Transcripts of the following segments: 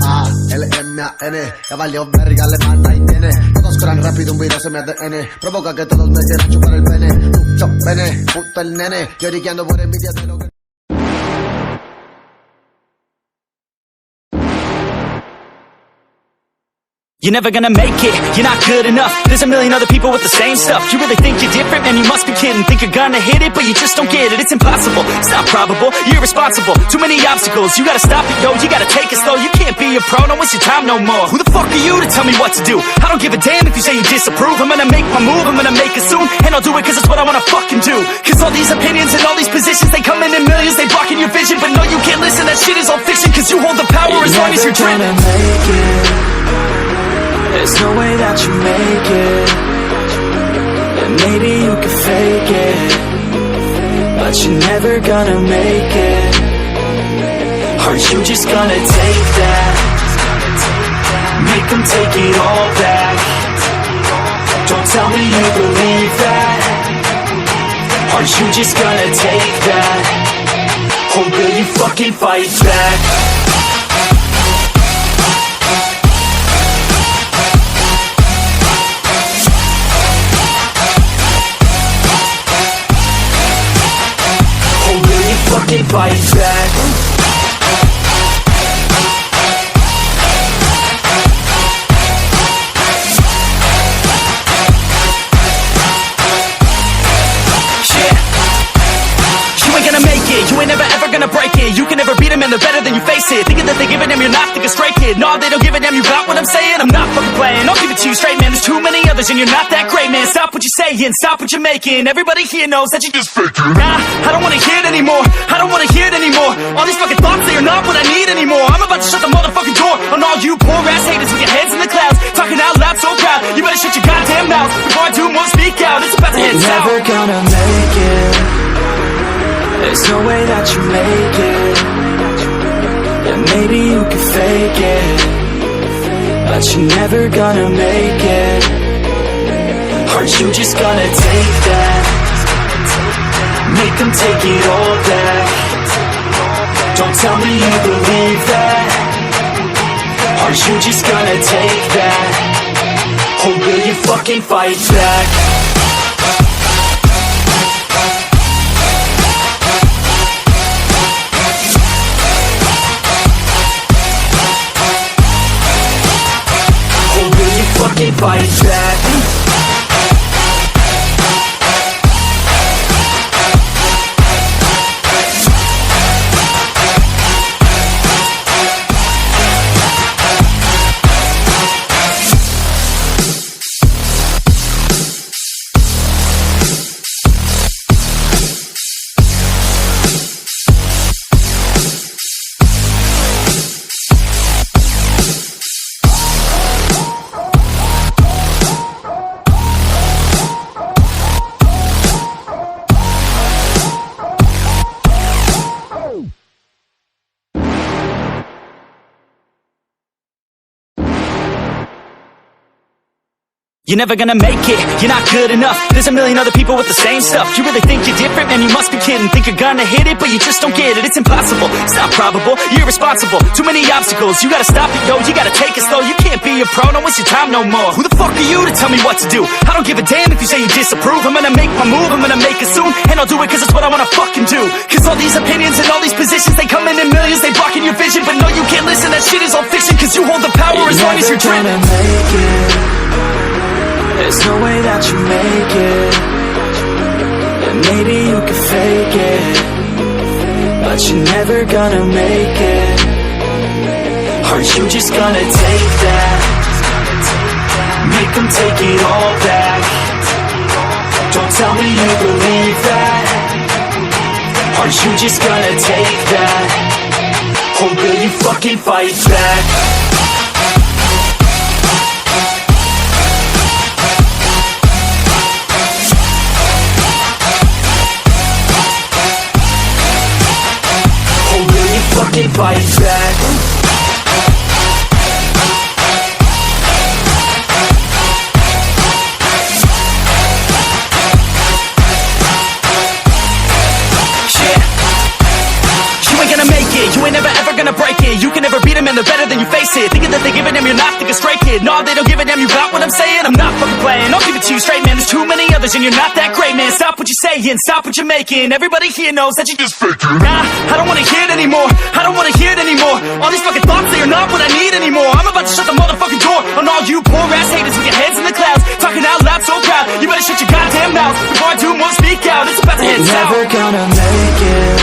A-L-M-A-N, ya valió verga, le manda y tiene. Todos corran rápido, un virus en mi ADN. Provoca que todos me quieran chupar el pene. Mucho pene, puto el nene. Lloriqueando por envidia de lo que... You're never gonna make it, you're not good enough. There's a million other people with the same stuff. You really think you're different? Man, you must be kidding. Think you're gonna hit it, but you just don't get it. It's impossible, it's not probable, you're irresponsible. Too many obstacles, you gotta stop it, yo. You gotta take it slow, you can't be a pro. Don't waste your time no more. Who the fuck are you to tell me what to do? I don't give a damn if you say you disapprove. I'm gonna make my move, I'm gonna make it soon. And I'll do it cause it's what I wanna fucking do. Cause all these opinions and all these positions, they come in millions, they blocking your vision. But no, you can't listen, that shit is all fiction. Cause you hold the power as long as you're dreaming. Make it. There's no way that you make it. And maybe you can fake it, but you're never gonna make it. Aren't you just gonna take that? Make them take it all back. Don't tell me you believe that. Aren't you just gonna take that? Or will you fucking fight back? Fucking fight back. You ain't gonna make it, you ain't never ever gonna break it. You can never beat them and they're better than you face it. Thinking that they give a damn, you're not thinking straight, kid. No, they don't give a damn, you got what I'm saying? I'm not fucking playing, I'll give it to you straight, man. There's too many others and you're not that great, man. Stop what you're saying, stop what you're making. Everybody here knows that you just faking. Nah, I don't wanna hear it anymore, I don't wanna hear it anymore. All these fucking thoughts, they are not what I need anymore. I'm about to shut the motherfucking door on all you poor ass haters with your heads in the clouds, talking out loud so proud. You better shut your goddamn mouth before I do more speak out. It's about to head south. You're never gonna make it. There's no way that you make it. And maybe you can fake it, but you're never gonna make it. Aren't you just gonna take that? Make them take it all back. Don't tell me you believe that. Aren't you just gonna take that? Or will you fucking fight back? Fucking fight back. You're never gonna make it, you're not good enough. There's a million other people with the same stuff. You really think you're different? Man, you must be kidding. Think you're gonna hit it, but you just don't get it. It's impossible, it's not probable, you're irresponsible. Too many obstacles, you gotta stop it, yo. You gotta take it slow, you can't be a pro. Don't waste your time no more. Who the fuck are you to tell me what to do? I don't give a damn if you say you disapprove. I'm gonna make my move, I'm gonna make it soon. And I'll do it cause it's what I wanna fucking do. Cause all these opinions and all these positions, they come in millions, they blocking your vision. But no, you can't listen, that shit is all fiction. Cause you hold the power as long as you're dreaming. There's no way that you make it. And maybe you can fake it, but you're never gonna make it. Aren't you just gonna take that? Make them take it all back. Don't tell me you believe that. Aren't you just gonna take that? Or will you fucking fight back? Fucking fight back. Yeah. You ain't gonna make it, you ain't never ever gonna break it. You can never beat them and they're better than you face it. Thinking that they give a damn, you're not, think a stray kid. No, they don't give a damn, you got what I'm saying? I'm not fucking playing, I'll give it to you straight, man. There's too many others and you're not that great, man. Stop what you're saying, stop what you're making. Everybody here knows that you just faking. Nah, I don't wanna hear it anymore, I don't wanna hear it anymore. All these fucking thoughts, they are not what I need anymore. I'm about to shut the motherfucking door on all you poor ass haters with your heads in the clouds, talking out loud so proud. You better shut your goddamn mouth before I do more speak out. It's about to head south. Never gonna make it.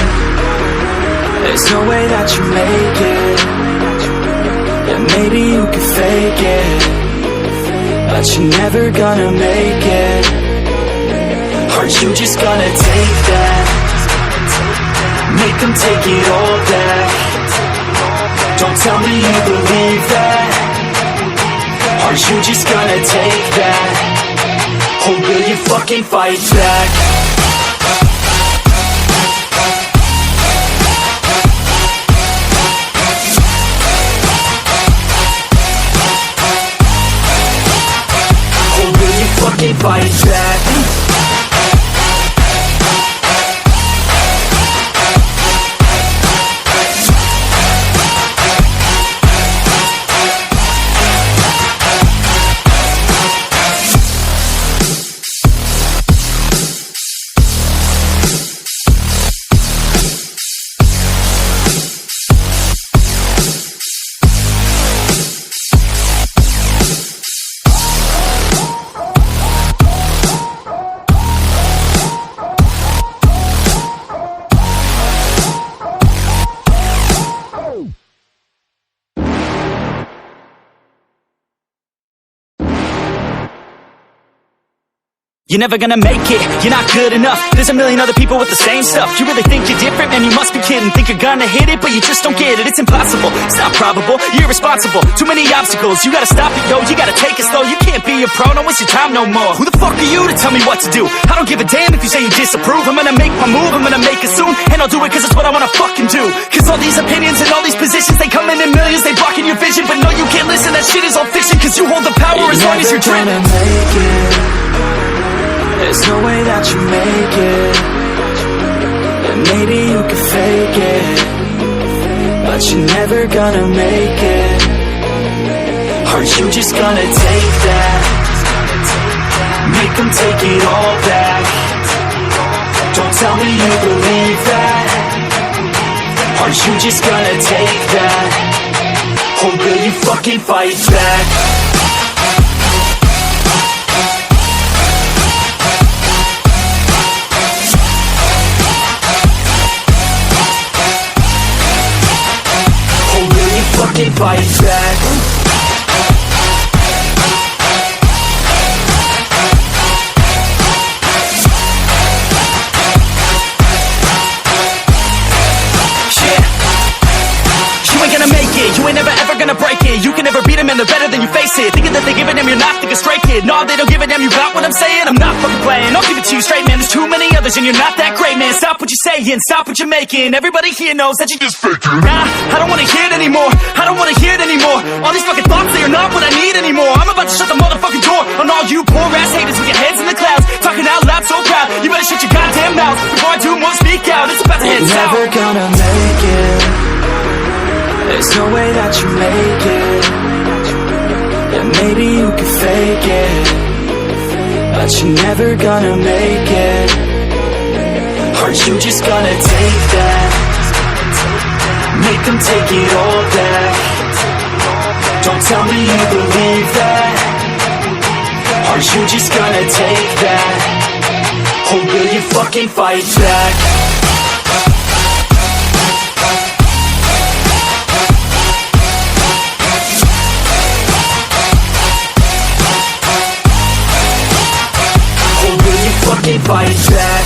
There's no way that you make it. Yeah, maybe you can fake it, but you're never gonna make it. Aren't you just gonna take that? Make them take it all back. Don't tell me you believe that. Aren't you just gonna take that? Or will you fucking fight back? Or will you fucking fight back? You're never gonna make it, you're not good enough. There's a million other people with the same stuff. You really think you're different? Man, you must be kidding. Think you're gonna hit it, but you just don't get it. It's impossible, it's not probable, you're irresponsible. Too many obstacles, you gotta stop it, yo. You gotta take it slow, you can't be a pro. Don't waste your time no more. Who the fuck are you to tell me what to do? I don't give a damn if you say you disapprove. I'm gonna make my move, I'm gonna make it soon. And I'll do it cause it's what I wanna fucking do. Cause all these opinions and all these positions, they come in millions, they blocking your vision. But no, you can't listen, that shit is all fiction. Cause you hold the power as long as you're dreaming. There's no way that you make it. And maybe you can fake it, but you're never gonna make it. Aren't you just gonna take that? Make them take it all back. Don't tell me you believe that. Aren't you just gonna take that? Or will you fucking fight back? Fucking fight back. You ain't gonna make it, you ain't never ever gonna break it. You can never beat them and they're better than you face it. Thinking that they give a damn, you're not, think a stray kid. No, they don't give a damn, you got what I'm saying? I'm not fucking playing, I'll give it to you straight, man. There's too many others and you're not that great, man. Stop what you're saying, stop what you're making. Everybody here knows that you just faking. Nah, I don't wanna hear it anymore, I don't wanna hear it anymore. All these fucking thoughts, they are not what I need anymore. I'm about to shut the motherfucking door on all you poor ass haters with your heads in the clouds, talking out loud so proud. You better shut your goddamn mouth before I do more speak out. It's about to head south. Never gonna make it. There's no way that you make it. Yeah, maybe you can fake it, but you're never gonna make it. Aren't you just gonna take that? Make them take it all back. Don't tell me you believe that. Aren't you just gonna take that? Or will you fucking fight back? Fucking fight back.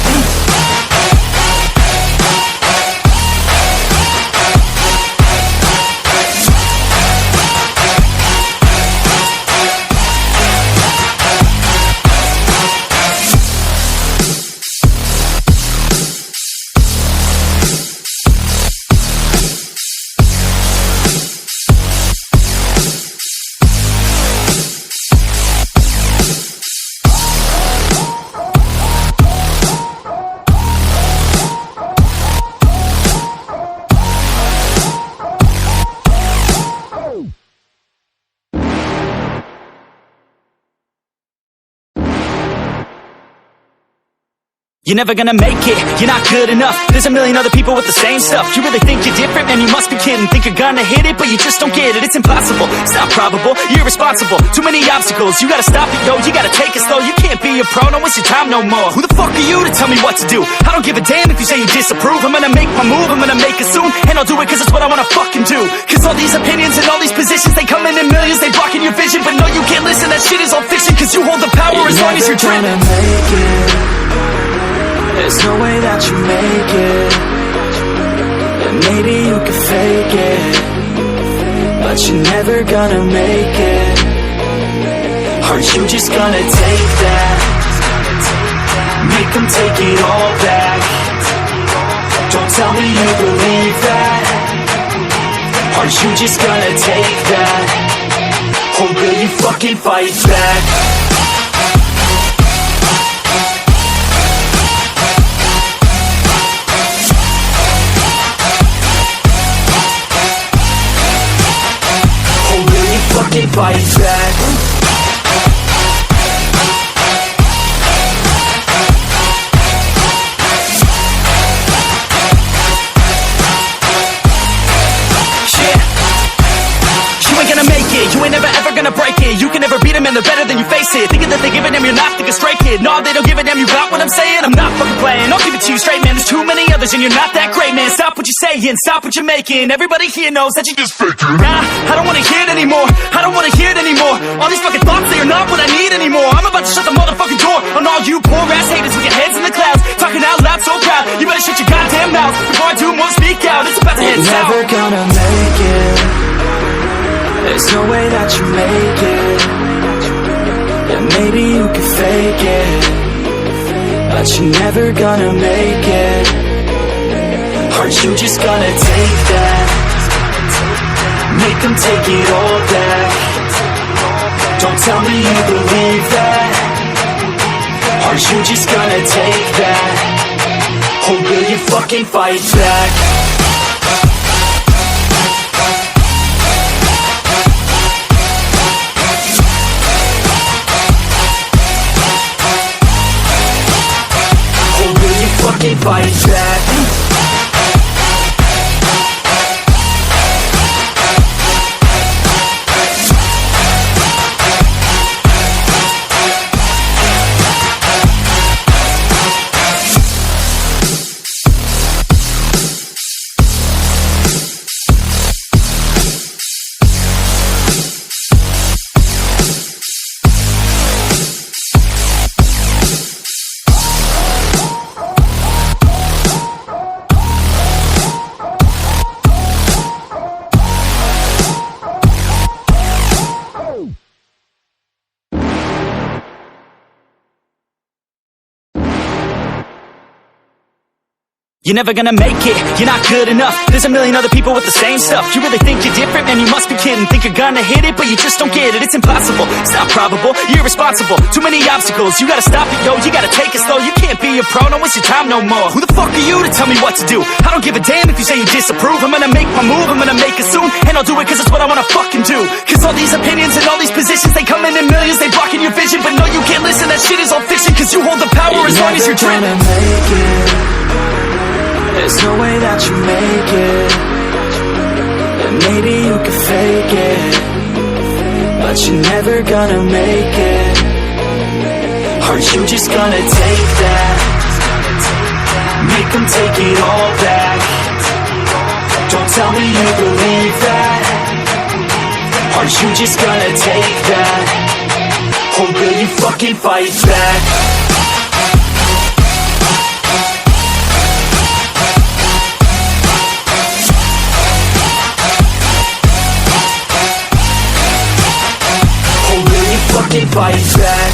You're never gonna make it, you're not good enough. There's a million other people with the same stuff. You really think you're different, man, you must be kidding. Think you're gonna hit it, but you just don't get it. It's impossible, it's not probable, you're irresponsible. Too many obstacles, you gotta stop it, yo. You gotta take it slow, you can't be a pro, don't waste your time no more. Who the fuck are you to tell me what to do? I don't give a damn if you say you disapprove. I'm gonna make my move, I'm gonna make it soon. And I'll do it cause it's what I wanna fucking do. Cause all these opinions and all these positions, they come in millions, they blocking your vision. But no, you can't listen, that shit is all fiction. Cause you hold the power as long as you're dreaming. There's no way that you make it. And maybe you can fake it, but you're never gonna make it. Are you just gonna take that? Make them take it all back. Don't tell me you believe that. Are you just gonna take that? Or will you fucking fight back? Fucking fight back. You ain't gonna make it, you ain't never ever gonna break it. You can never beat them and they're better than you face it. Thinking that they give a damn, you're not, think a straight kid. No, they don't give a damn, you got what I'm saying? I'm not fucking playing, I'll give it to you straight, man. There's too many others and you're not that great, man. Stop what you're saying, stop what you're making. Everybody here knows that you just faking. Nah, I don't wanna hear it anymore, I don't wanna hear it anymore. All these fucking thoughts, they are not what I need anymore. I'm about to shut the motherfucking door on all you poor ass haters with your heads in the clouds, talking out loud so proud. You better shut your goddamn mouth before I do more, speak out. It's about to head south. You're never gonna make it. There's no way that you make it. And maybe you can fake it, but you're never gonna make it. Are you just gonna take that? Make them take it all back. Don't tell me you believe that. Are you just gonna take that? Or will you fucking fight back? Fucking fight back. You're never gonna make it, you're not good enough. There's a million other people with the same stuff. You really think you're different, man, you must be kidding. Think you're gonna hit it, but you just don't get it. It's impossible, it's not probable, you're irresponsible. Too many obstacles, you gotta stop it, yo. You gotta take it slow, you can't be a pro, don't waste your time no more. Who the fuck are you to tell me what to do? I don't give a damn if you say you disapprove. I'm gonna make my move, I'm gonna make it soon. And I'll do it cause it's what I wanna fucking do. Cause all these opinions and all these positions, they come in millions, they blocking your vision. But no, you can't listen, that shit is all fiction. Cause you hold the power as long as you're dreaming. There's no way that you make it. And maybe you can fake it, but you're never gonna make it. Are you just gonna take that? Make them take it all back. Don't tell me you believe that. Are you just gonna take that? Or will you fucking fight back? Fucking fight back.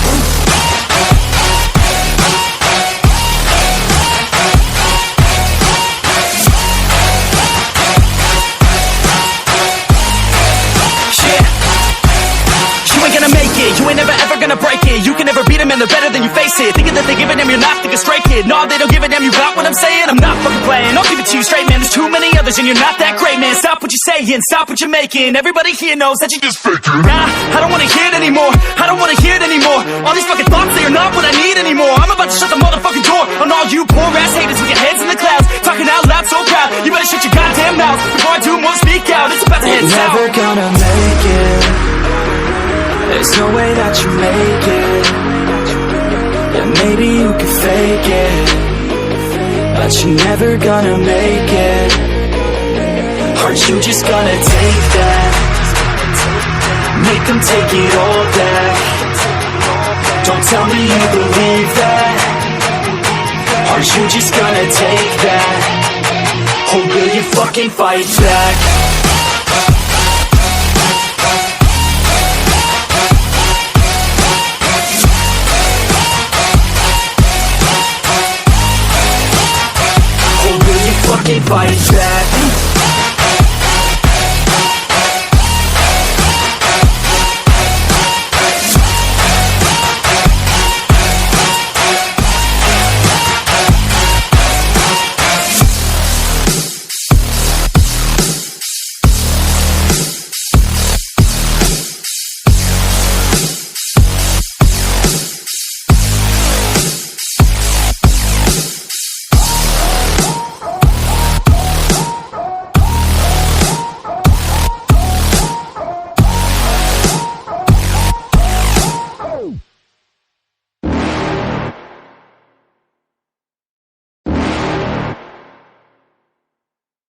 You ain't never ever gonna break it. You can never beat them and and they're better than you, face it. Thinking that they give a damn, you're not, think a stray kid. No, they don't give a damn, you got what I'm saying? I'm not fucking playing, I'll give it to you straight, man. There's too many others and you're not that great, man. Stop what you're saying, stop what you're making. Everybody here knows that you just faking. Nah, I don't wanna hear it anymore, I don't wanna hear it anymore. All these fucking thoughts, they are not what I need anymore. I'm about to shut the motherfucking door on all you poor ass haters with your heads in the clouds, talking out loud so proud. You better shut your goddamn mouth before I do more, speak out. It's about to head south. Never gonna make it, there's no way that you make it. Yeah, maybe you can fake it, but you're never gonna make it. Aren't you just gonna take that? Make them take it all back. Don't tell me you believe that. Aren't you just gonna take that? Or will you fucking fight back? Fucking fight back.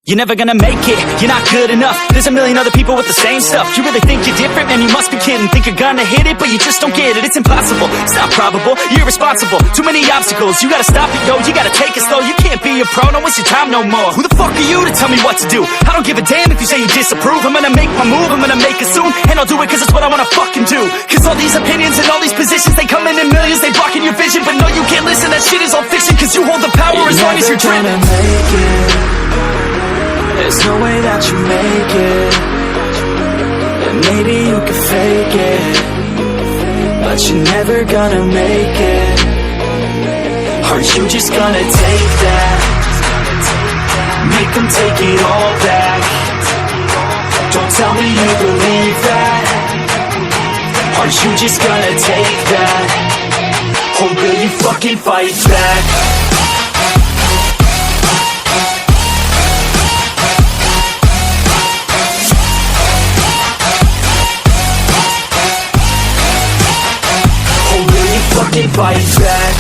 You're never gonna make it, you're not good enough. There's a million other people with the same stuff. You really think you're different? Man, you must be kidding. Think you're gonna hit it, but you just don't get it. It's impossible, it's not probable, you're irresponsible. Too many obstacles, you gotta stop it, yo. You gotta take it slow, you can't be a pro. Don't waste your time no more. Who the fuck are you to tell me what to do? I don't give a damn if you say you disapprove. I'm gonna make my move, I'm gonna make it soon. And I'll do it cause it's what I wanna fucking do. Cause all these opinions and all these positions, they come in millions, they blocking your vision. But no, you can't listen, that shit is all fiction. Cause you hold the power as long as you're driven. There's no way that you make it. And maybe you can fake it, but you're never gonna make it. Aren't you just gonna take that? Make them take it all back. Don't tell me you believe that. Aren't you just gonna take that? Or will you fucking fight back? Fucking fight back.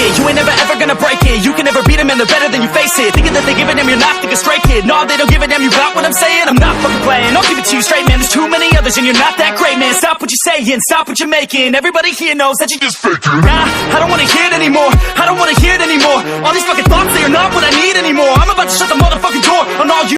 You ain't never ever gonna break it. You can never beat them and they're better than you, face it. Thinking that they give a damn, you're not, think a stray kid. No, they don't give a damn, you got what I'm saying? I'm not fucking playing, I'll give it to you straight, man. There's too many others and you're not that great, man. Stop what you're saying, stop what you're making. Everybody here knows that you just faking. Nah, I don't wanna hear it anymore, I don't wanna hear it anymore. All these fucking thoughts, they are not what I need anymore. I'm about to shut the motherfucker